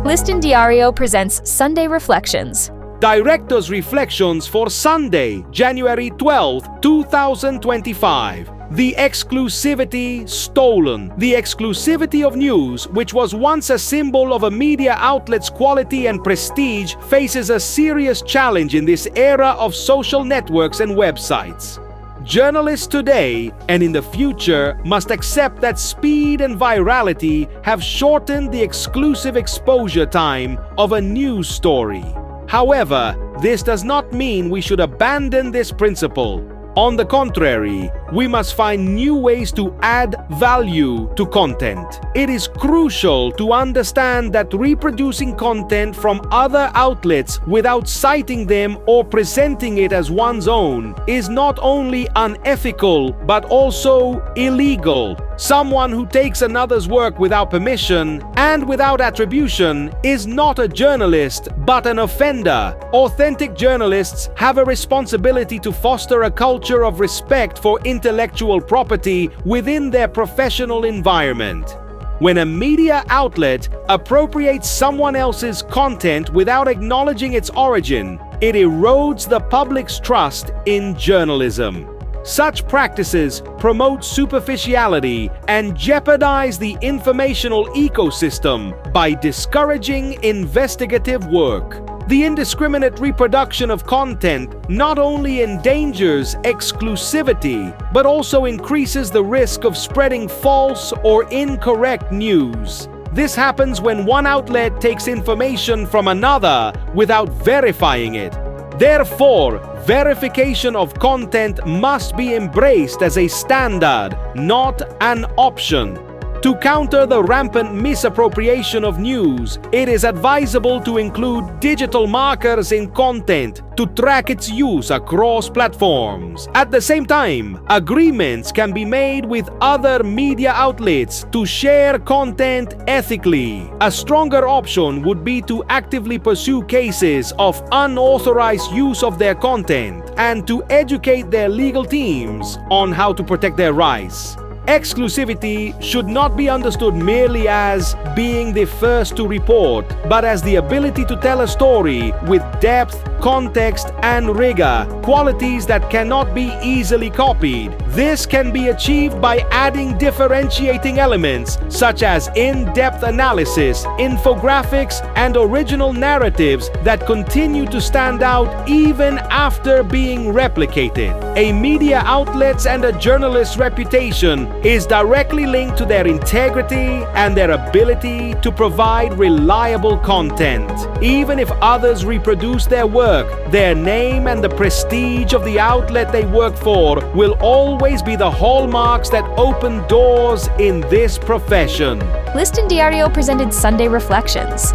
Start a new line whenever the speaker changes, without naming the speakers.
Liston Diario presents Sunday Reflections.
Director's Reflections for Sunday, January 12, 2025. The exclusivity stolen. The exclusivity of news, which was once a symbol of a media outlet's quality and prestige, faces a serious challenge in this era of social networks and websites. Journalists today and in the future must accept that speed and virality have shortened the exclusive exposure time of a news story. However, this does not mean we should abandon this principle. On the contrary, we must find new ways to add value to content. It is crucial to understand that reproducing content from other outlets without citing them or presenting it as one's own is not only unethical but also illegal. Someone who takes another's work without permission and without attribution is not a journalist but an offender. Authentic journalists have a responsibility to foster a culture of respect for intellectual property within their professional environment. When a media outlet appropriates someone else's content without acknowledging its origin, it erodes the public's trust in journalism. Such practices promote superficiality and jeopardize the informational ecosystem by discouraging investigative work. The indiscriminate reproduction of content not only endangers exclusivity, but also increases the risk of spreading false or incorrect news. This happens when one outlet takes information from another without verifying it. Therefore, verification of content must be embraced as a standard, not an option. To counter the rampant misappropriation of news, it is advisable to include digital markers in content to track its use across platforms. At the same time, agreements can be made with other media outlets to share content ethically. A stronger option would be to actively pursue cases of unauthorized use of their content and to educate their legal teams on how to protect their rights. Exclusivity should not be understood merely as being the first to report, but as the ability to tell a story with depth, context, and rigor, qualities that cannot be easily copied. This can be achieved by adding differentiating elements such as in-depth analysis, infographics, and original narratives that continue to stand out even after being replicated. A media outlet's and a journalist's reputation is directly linked to their integrity and their ability to provide reliable content. Even if others reproduce their work, their name and the prestige of the outlet they work for will always be the hallmarks that open doors in this profession.
Liston Diario presented Sunday Reflections.